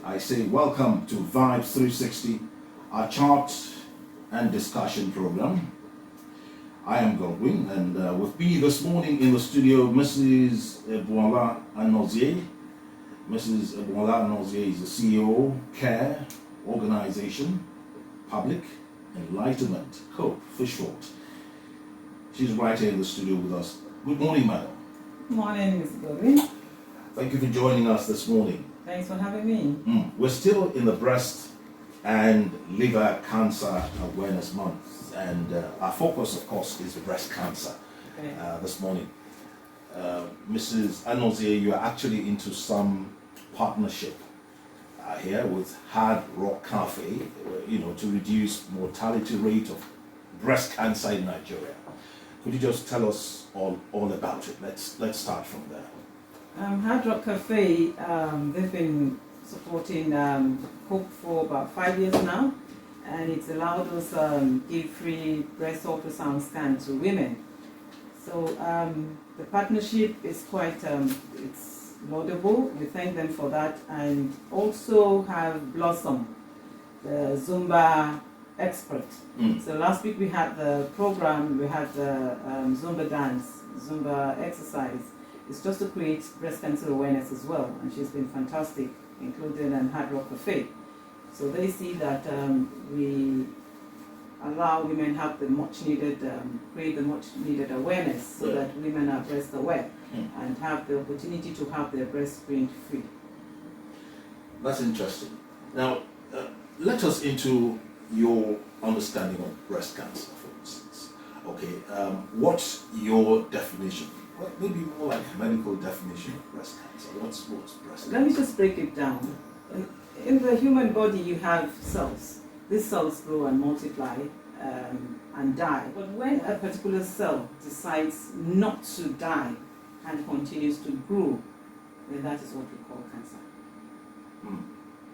I say welcome to Vybz 360, our chart and discussion program. I am Godwin, and with me this morning in the studio, Mrs. Ebunola Anozie. Mrs. Ebunola Anozie is the CEO, CARE Organization, Public Enlightenment, C.O.P.E for short. She's right here in the studio with us. Good morning, madam. Good morning, Mr. Godwin. Thank you for joining us this morning. Thanks for having me. We're still in the breast and liver cancer awareness month, and our focus, of course, is breast cancer. Okay. This morning, Mrs. Anozie, you are actually into some partnership here with Hard Rock Cafe, to reduce mortality rate of breast cancer in Nigeria. Could you just tell us all about it? Let's start from there. Hard Rock Cafe, they've been supporting C.O.P.E for about 5 years now, and it's allowed us give free breast ultrasound scan to women. So the partnership is quite it's laudable. We thank them for that, and also have Blossom, the Zumba expert. So last week we had the program, we had the Zumba dance, Zumba exercise. It's just to create breast cancer awareness as well, and she's been fantastic, including Hard Rock Cafe. So they see that we allow women have the much needed, create the much needed awareness, so that women are breast aware and have the opportunity to have their breast screened free. That's interesting. Now, let us into your understanding of breast cancer, for instance. Okay, what's your definition? Well, maybe more like a medical definition of breast cancer. What's breast cancer? Let me just break it down. In the human body, you have cells. These cells grow and multiply and die. But when a particular cell decides not to die and continues to grow, then that is what we call cancer.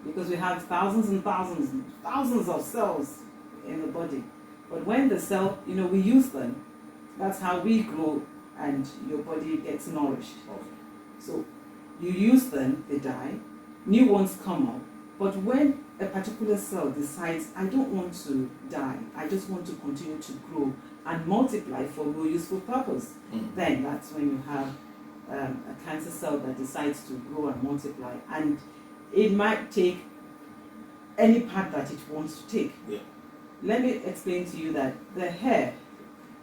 Because we have thousands and thousands and thousands of cells in the body. But when the cell, we use them, that's how we grow and your body gets nourished. Okay. So you use them, they die, new ones come up. But when a particular cell decides, I don't want to die, I just want to continue to grow and multiply for no useful purpose, then that's when you have a cancer cell that decides to grow and multiply. And it might take any part that it wants to take. Yeah. Let me explain to you that the hair,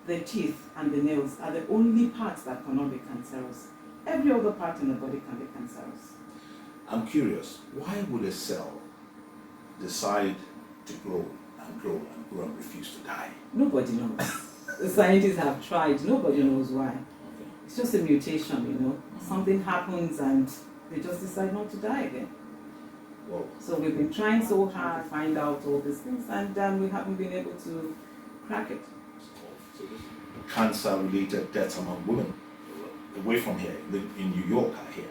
the teeth, and the nails are the only parts that cannot be cancerous. Every other part in the body can be cancerous. I'm curious, why would a cell decide to grow and grow and grow and refuse to die? Nobody knows. The scientists have tried. Nobody knows why. Okay. It's just a mutation, Something happens and they just decide not to die again. Whoa. So we've been trying so hard to find out all these things, and we haven't been able to crack it. So cancer-related deaths among women away from here, in New York, I hear.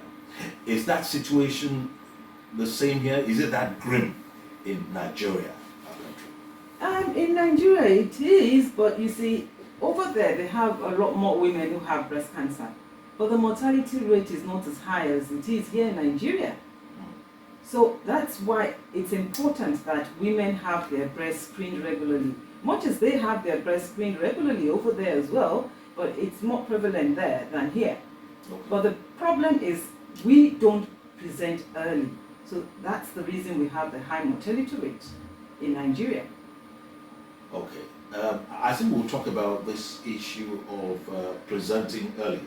Is that situation the same here? Is it that grim in Nigeria, our country? In Nigeria it is, but you see, over there they have a lot more women who have breast cancer. But the mortality rate is not as high as it is here in Nigeria. So that's why it's important that women have their breast screened regularly. Much as they have their breast screened regularly over there as well, but it's more prevalent there than here. Okay. But the problem is we don't present early. So that's the reason we have the high mortality rate in Nigeria. Okay. I think we'll talk about this issue of presenting early.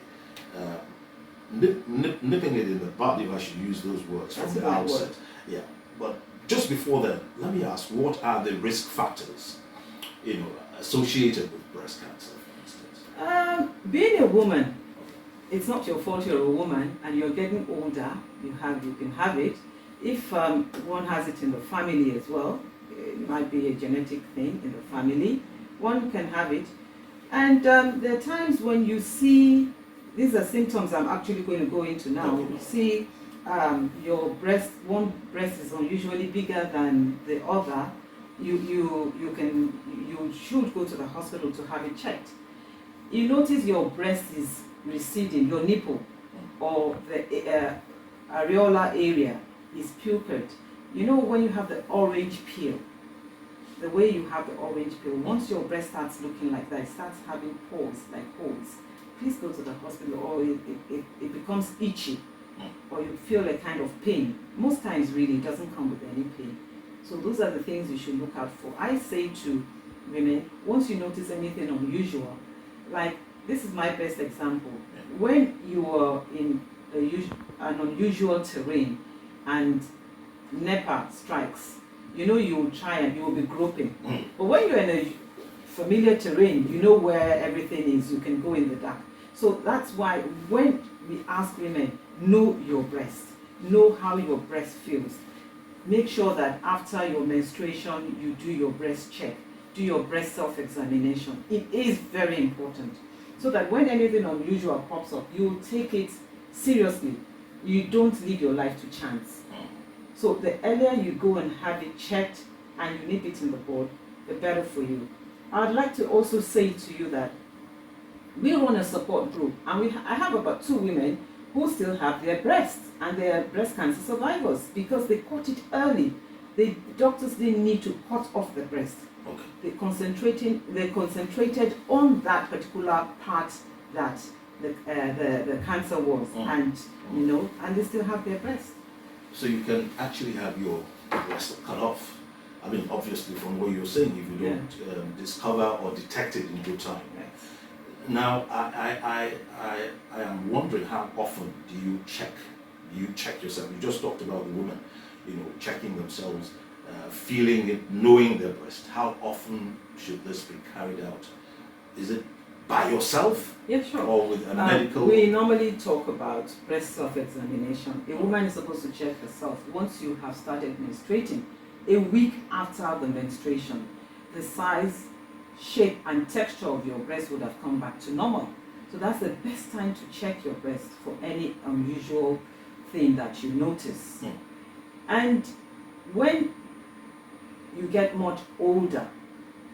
Nipping it in the bud, if I should use those words from the outset. Yeah. But just before that, let me ask, what are the risk factors, associated with breast cancer, for instance? Being a woman, it's not your fault you're a woman and you're getting older, you can have it. If one has it in the family as well, it might be a genetic thing in the family, one can have it. And there are times when you see, these are symptoms I'm actually going to go into now. You see your breast, one breast is unusually bigger than the other. You should go to the hospital to have it checked. You notice your breast is receding, your nipple or the areola area is puckered. You know, when you have the orange peel, the way you have the orange peel, once your breast starts looking like that, it starts having pores, like holes, please go to the hospital, or it becomes itchy, or you feel a kind of pain. Most times, really, it doesn't come with any pain. So those are the things you should look out for. I say to women, once you notice anything unusual, like this is my best example. When you are in an unusual terrain and NEPA strikes, you know you will try and you will be groping. But when you're in a familiar terrain, you know where everything is, you can go in the dark. So that's why when we ask women, know your breast, know how your breast feels. Make sure that after your menstruation, you do your breast check, do your breast self-examination. It is very important, so that when anything unusual pops up, you take it seriously. You don't leave your life to chance. So the earlier you go and have it checked and you nip it in the bud, the better for you. I'd like to also say to you that we run a support group, and I have about 2 women who still have their breasts, and they are breast cancer survivors because they caught it early. The doctors didn't need to cut off the breast. Okay. They concentrated on that particular part that the cancer was, and you know, and they still have their breast. So you can actually have your breast cut off. I mean, obviously, from what you're saying, if you don't discover or detect it in good time. Yes. Now, I am wondering, how often do you check? Do you check yourself? You just talked about the women, you know, checking themselves, feeling it, knowing their breast. How often should this be carried out? Is it by yourself? Yeah, sure. Or with a medical? We normally talk about breast self-examination. A woman is supposed to check herself once you have started menstruating. A week after the menstruation, the size, shape and texture of your breast would have come back to normal. So that's the best time to check your breast for any unusual thing that you notice. And when you get much older,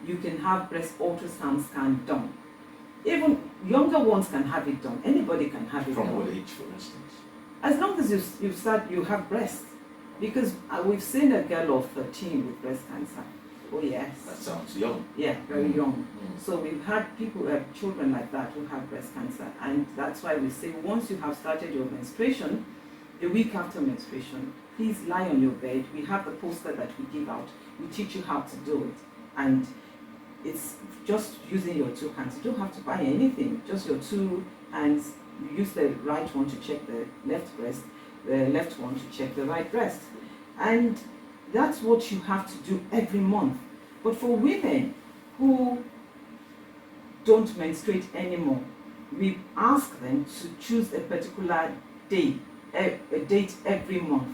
you can have breast ultrasound scan done. Even younger ones can have it done. Anybody can have it done. From what age, for instance? As long as you have breast. Because we've seen a girl of 13 with breast cancer. Oh yes. That sounds young. Yeah, very young. So we've had people, children like that who have breast cancer, and that's why we say once you have started your menstruation, a week after menstruation, please lie on your bed. We have the poster that we give out. We teach you how to do it, and it's just using your 2 hands. You don't have to buy anything. Just your 2 hands. You use the right one to check the left breast, the left one to check the right breast, and that's what you have to do every month. But for women who don't menstruate anymore, we ask them to choose a particular day, a date every month.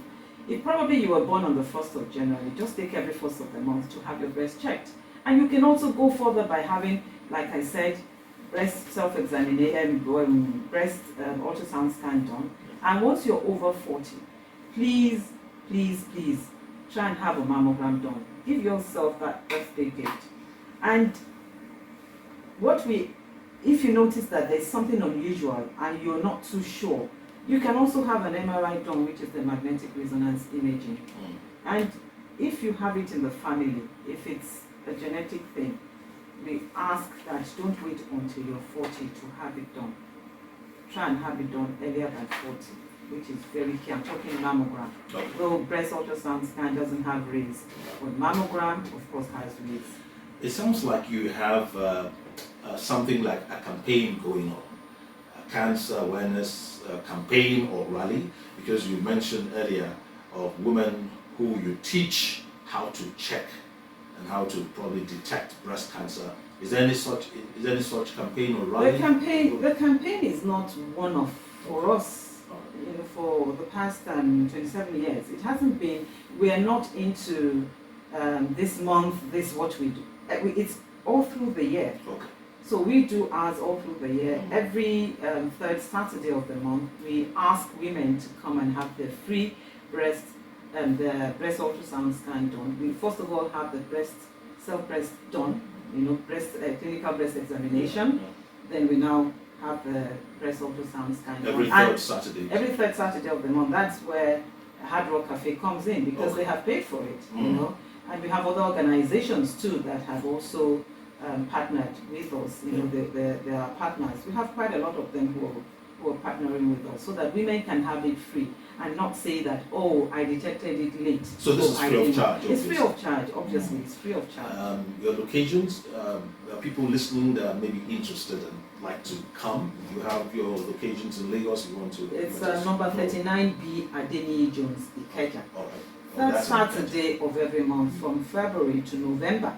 If probably you were born on the 1st of January, just take every 1st of the month to have your breast checked. And you can also go further by having, like I said, breast self-examination, breast ultrasound scan done. And once you're over 40, please, please, please, try and have a mammogram done. Give yourself that birthday gift. And if you notice that there's something unusual and you're not too sure, you can also have an MRI done, which is the magnetic resonance imaging. And if you have it in the family, if it's a genetic thing, we ask that don't wait until you're 40 to have it done. Try and have it done earlier than 40. Which is very key. I'm talking mammogram. Okay. Though breast ultrasound scan doesn't have rays, but mammogram, of course, has rays. It sounds like you have something like a campaign going on, a cancer awareness campaign or rally, because you mentioned earlier of women who you teach how to check and how to probably detect breast cancer. Is there any such campaign or rally? The campaign is not one-off for us. You know, for the past 27 years, it hasn't been. We are not into this month. This what we do. It's all through the year. Okay. So we do ours all through the year. Every 3rd Saturday of the month, we ask women to come and have their free breast and the breast ultrasound scan done. We first of all have the self-breast done. You know, clinical breast examination. Then we now have the breast ultrasound scan Every 3rd Saturday. Every 3rd Saturday of the month. That's where Hard Rock Cafe comes in because they have paid for it, you Mm. know. And we have other organizations too that have also partnered with us. You know, they are partners. We have quite a lot of them who are partnering with us so that women can have it free and not say that, oh, I detected it late. So this is I free of didn't." charge, It's free obviously. of charge, obviously. It's free of charge. Your locations, are people listening that are maybe interested and like to come? You have your locations in Lagos, you want to? It's number 39B Adeniyi Jones, Ikeja. All right. Third That's in Ikeja. Saturday of every month from February to November,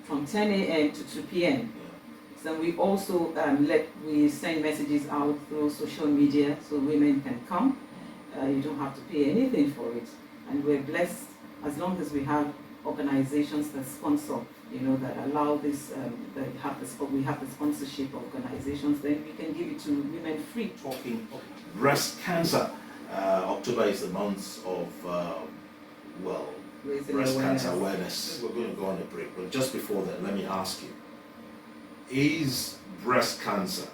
from 10 a.m. to 2 p.m. Yeah. So we also we send messages out through social media so women can come. You don't have to pay anything for it, and we're blessed as long as we have organizations that sponsor, you know, that allow this. We have the sponsorship of organizations. Then we can give it to women free. Talking of breast cancer, October is the month of Raising breast awareness. cancer awareness. We're going to go on a break, but just before that, let me ask you: is breast cancer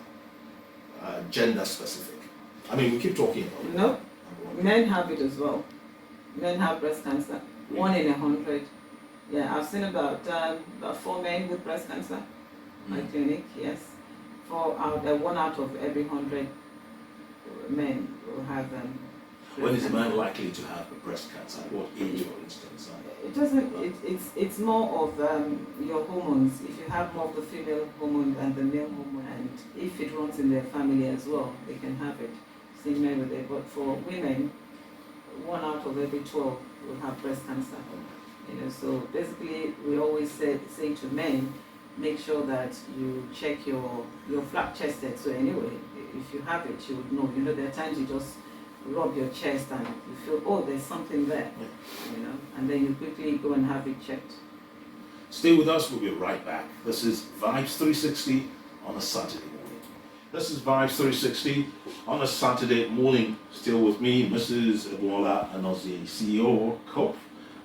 gender specific? I mean, we keep talking about it. No, men have it as well. Men have breast cancer. 1 in 100. Yeah, I've seen about 4 men with breast cancer. My clinic, yes. 1 out of every 100 men will have breast When is a cancer. man likely to have breast cancer? At what age, for instance? It doesn't. It's more of your hormones. If you have more of the female hormone than the male hormone, and if it runs in their family as well, they can have it. Same way with it. But for women, 1 out of every 12 will have breast cancer. You know, so basically, we always say to men, make sure that you check your flat chested. So anyway, if you have it, you would know. You know, there are times you just rub your chest and you feel, oh, there's something there, you know, and then you quickly go and have it checked. Stay with us, we'll be right back. This is Vybz 360 on a Saturday morning. This is Vybz 360 on a Saturday morning. Still with me, Mrs. Ebunola Anozie, CEO, C.O.P.E.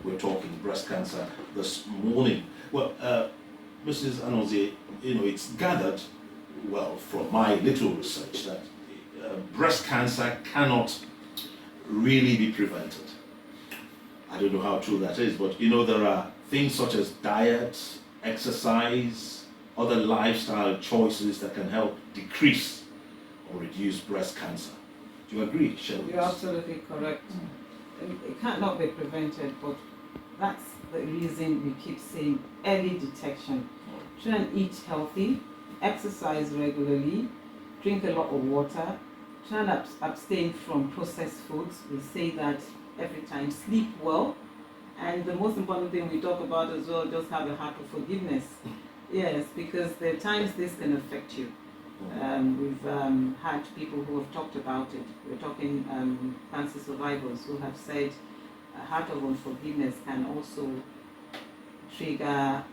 We're talking breast cancer this morning. Well, Mrs. Anozie, you know, it's gathered, well, from my little research that breast cancer cannot really be prevented. I don't know how true that is, but you know, there are things such as diet, exercise, other lifestyle choices that can help decrease or reduce breast cancer. Do you agree, Shelby? You're absolutely correct. It cannot be prevented, but that's the reason we keep saying early detection. Try and eat healthy, exercise regularly, drink a lot of water, try and abstain from processed foods. We say that every time. Sleep well, and the most important thing we talk about as well, just have a heart of forgiveness. Yes, because there are times this can affect you. We've had people who have talked about it. We're talking cancer survivors who have said a heart of unforgiveness can also trigger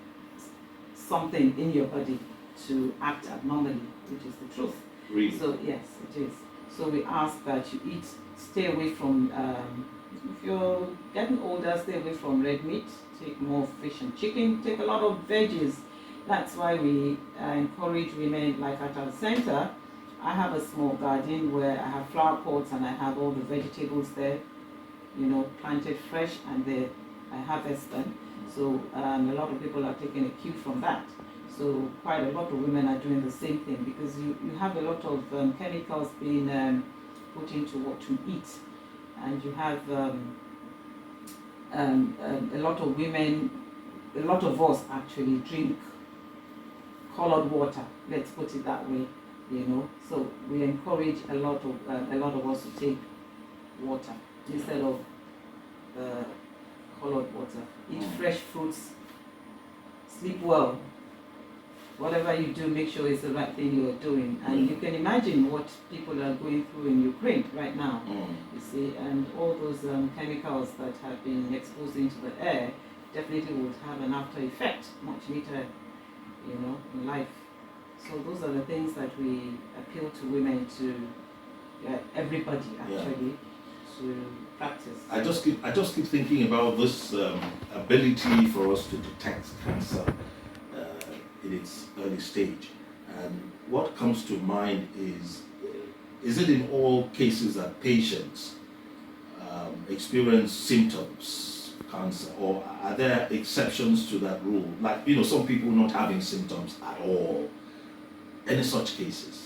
something in your body to act abnormally, which is the truth. Really? So yes, it is. So we ask that you stay away from, if you're getting older, stay away from red meat, take more fish and chicken, take a lot of veggies. That's why we encourage women, like at our center, I have a small garden where I have flower pots and I have all the vegetables there, you know, planted fresh, and I harvest them. So a lot of people are taking a cue from that. So quite a lot of women are doing the same thing, because you have a lot of chemicals being put into what you eat, and you have a lot of women, a lot of us actually drink colored water. Let's put it that way, you know. So we encourage a lot of us to take water instead of colored water. Eat fresh fruits. Sleep well. Whatever you do, make sure it's the right thing you are doing. And you can imagine what people are going through in Ukraine right now, you see, and all those chemicals that have been exposed into the air definitely would have an after effect much later, you know, in life. So those are the things that we appeal to women, to everybody actually, to practice. I just keep thinking about this ability for us to detect cancer in its early stage, and what comes to mind is it in all cases that patients experience symptoms of cancer, or are there exceptions to that rule? Like, some people not having symptoms at all. Any such cases?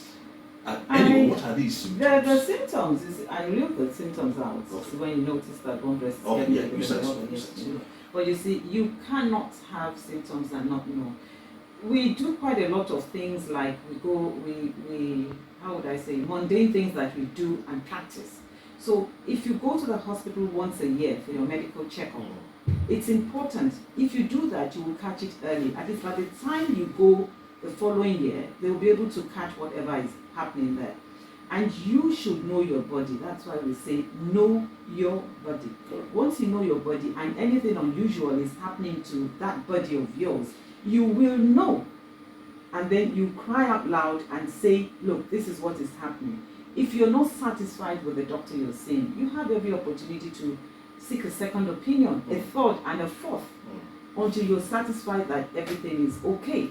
Anyway, what are these symptoms? The symptoms is I leave the symptoms out. Okay. When you notice that one breast is Oh, getting yeah, bigger you than said the so. other, You yes, said so. you know. But you see, you cannot have symptoms and not know. We do quite a lot of things like we how would I say, mundane things that we do and practice. So if you go to the hospital once a year for your medical checkup, it's important. If you do that, you will catch it early. At least by the time you go the following year, they will be able to catch whatever is happening there. And you should know your body. That's why we say know your body. Once you know your body and anything unusual is happening to that body of yours, you will know. And then you cry out loud and say, look, this is what is happening. If you're not satisfied with the doctor you're seeing, you have every opportunity to seek a second opinion, a third and a fourth, until you're satisfied that everything is okay.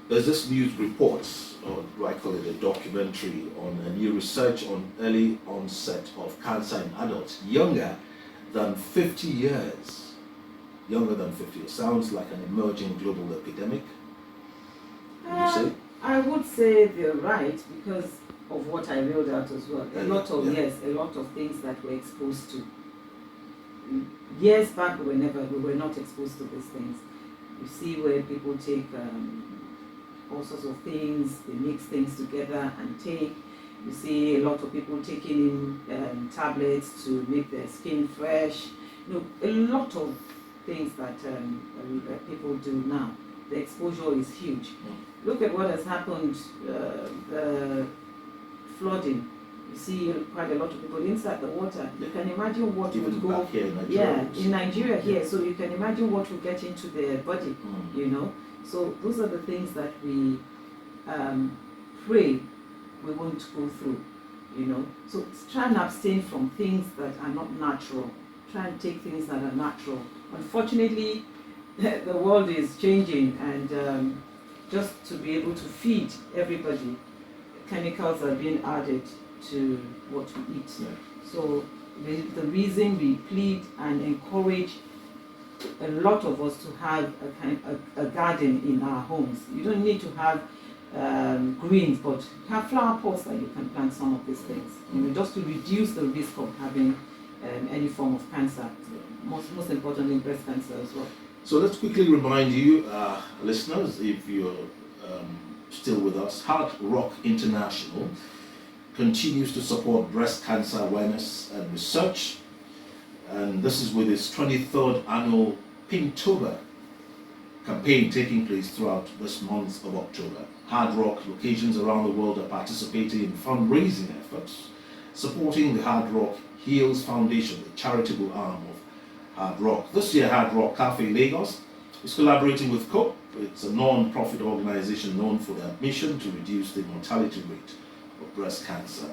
There's this news report, or do I call it a documentary, on a new research on early onset of cancer in adults younger than 50 years. Younger than 50 years. Sounds like an emerging global epidemic. Would you say? I would say they're right because of what I read out as well. A lot of things that we're exposed to. Years back, we were not exposed to these things. You see where people take all sorts of things, they mix things together and take. You see a lot of people taking in tablets to make their skin fresh. A lot of things that people do now. The exposure is huge. Look at what has happened, the flooding. You see quite a lot of people inside the water. You can imagine what would go. Here in Nigeria. In Nigeria here. So you can imagine what will get into their body. So those are the things that we pray we won't go through. So try and abstain from things that are not natural. Try and take things that are natural. Unfortunately, the world is changing, and just to be able to feed everybody, chemicals are being added to what we eat. So the reason we plead and encourage a lot of us to have a garden in our homes. You don't need to have greens, but have flower pots that you can plant some of these things. Just to reduce the risk of having any form of cancer. Most importantly, breast cancer as well. So let's quickly remind you, listeners, if you're still with us, Hard Rock International continues to support breast cancer awareness and research. And this is with its 23rd annual Pinktober campaign taking place throughout this month of October. Hard Rock locations around the world are participating in fundraising efforts, supporting the Hard Rock Heals Foundation, the charitable arm of Hard Rock. This year, Hard Rock Cafe Lagos is collaborating with C.O.P.E. It's a non-profit organization known for their mission to reduce the mortality rate of breast cancer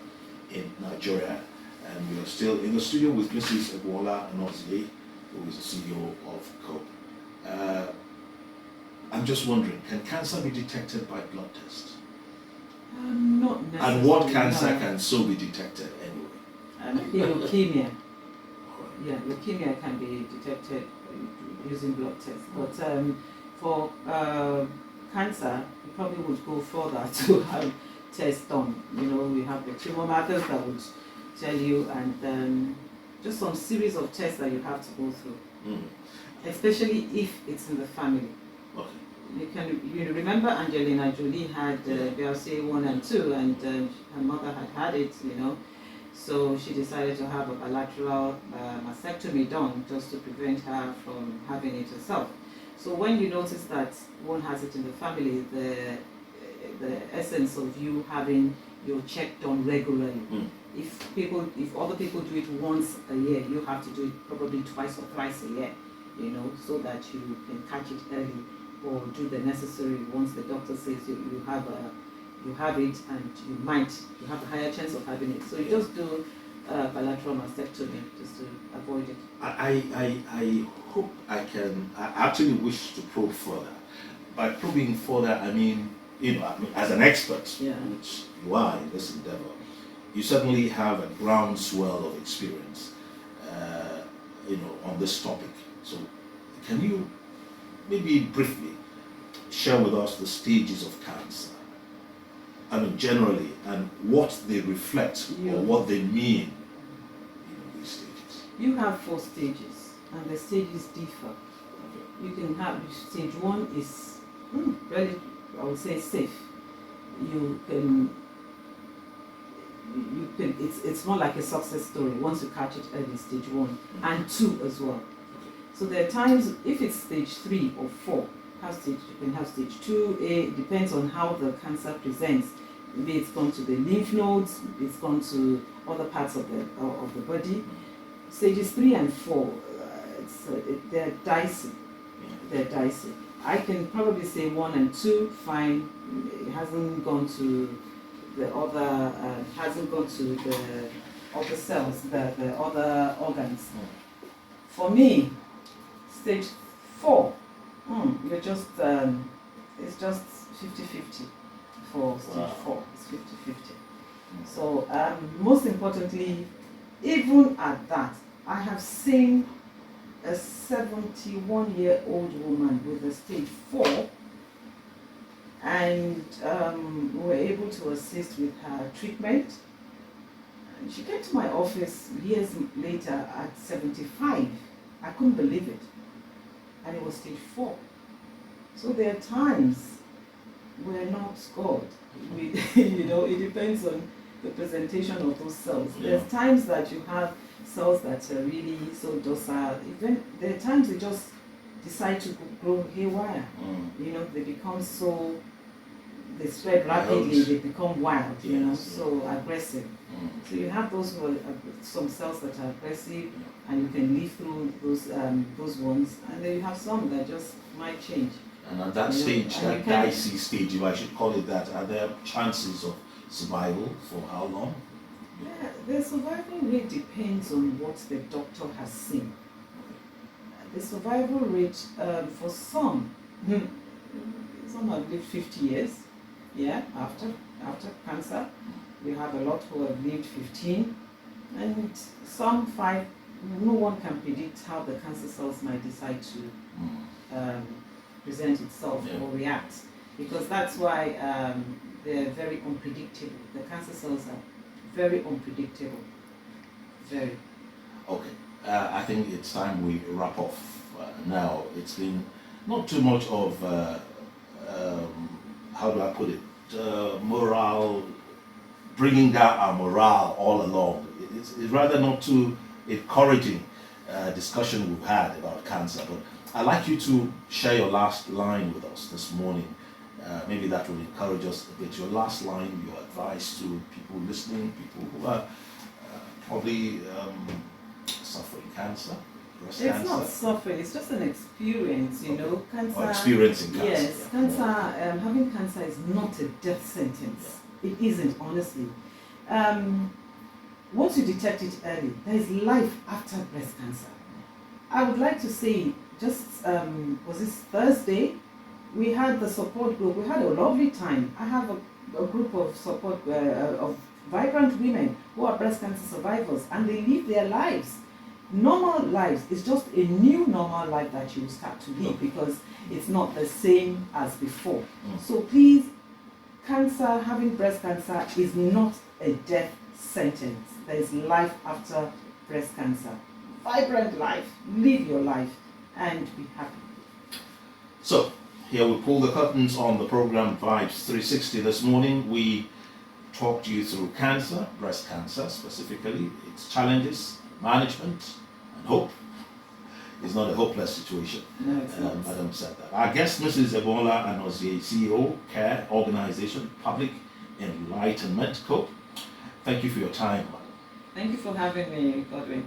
in Nigeria. And we are still in the studio with Mrs. Ebunola Anozie, who is the CEO of C.O.P.E. I'm just wondering, can cancer be detected by blood test? Not necessarily. And what cancer can so be detected anyway? Maybe leukemia. Yeah, leukemia can be detected using blood tests. But for cancer, you probably would go further to have tests done. We have the tumor markers that would tell you, and just some series of tests that you have to go through, especially if it's in the family. Okay. You remember Angelina Jolie had BRCA 1 and 2, and her mother had it, so she decided to have a bilateral mastectomy done just to prevent her from having it herself. So when you notice that one has it in the family, the essence of you having your check done regularly. If other people do it once a year, you have to do it probably twice or thrice a year, so that you can catch it early or do the necessary. Once the doctor says you have it, and you have a higher chance of having it. So you just do bilateral mastectomy just to avoid it. I hope I actually wish to probe further. By probing further, I mean, as an expert, which you are in this endeavor, you certainly have a groundswell of experience. on this topic. So, can you maybe briefly share with us the stages of cancer? I mean, generally, and what they reflect or what they mean, these stages. You have 4 stages, and the stages differ. You can have stage 1 is really, I would say, safe. It's more like a success story once you catch it early, stage 1 and 2 as well. So there are times, if it's stage 3 or 4, you can have stage 2A. It depends on how the cancer presents. Maybe it's gone to the lymph nodes, it's gone to other parts of the body. Stages 3 and 4, they're dicey. They're dicey. I can probably say 1 and 2, fine. It hasn't gone to the other, the other cells, the other organs. For me, stage 4, you're just it's just 50-50 for stage 4. It's 50-50. So most importantly, even at that, I have seen a 71-year-old woman with a stage 4, and we were able to assist with her treatment. And she came to my office years later at 75. I couldn't believe it. And it was stage 4. So there are times we're not God. It depends on the presentation of those cells. Yeah. There's times that you have cells that are really so docile. Even there are times they just decide to grow haywire. They become they spread rapidly, they become wild, so aggressive. So you have those some cells that are aggressive, and you can live through those ones, and then you have some that just might change. And at that stage, that dicey stage, if I should call it that, are there chances of survival for how long? Yeah, the survival rate depends on what the doctor has seen. The survival rate for some have lived 50 years, after cancer. We have a lot who have lived 15, and some 5. No one can predict how the cancer cells might decide to present itself or react, because that's why they're very unpredictable. The cancer cells are very unpredictable. Very. Okay, I think it's time we wrap off now. It's been not too much of, how do I put it, morale, bringing down our morale all along. It's rather not too encouraging discussion we've had about cancer, but I'd like you to share your last line with us this morning. Maybe that will encourage us a bit. Your last line, your advice to people listening, people who are probably suffering cancer, breast cancer. It's not suffering, it's just an experience, Cancer. Or experiencing cancer. Yes, cancer, having cancer is not a death sentence. It isn't, honestly. Once you detect it early, there is life after breast cancer. I would like to say, was this Thursday? We had the support group. We had a lovely time. I have a group of support of vibrant women who are breast cancer survivors, and they live their lives. Normal lives. It's just a new normal life that you start to live, because it's not the same as before. So please, having breast cancer is not a death sentence. There is life after breast cancer. Vibrant life. Live your life and be happy. So, here we pull the curtains on the program Vybz 360 this morning. We talked you through cancer, breast cancer specifically, its challenges, management, and hope. It's not a hopeless situation. No, it's not. Madam said that. Our guest, Mrs. Ebunola Anozie, CEO, Care Organization, Public Enlightenment, C.O.P.E. Thank you for your time, madam. Thank you for having me, Godwin.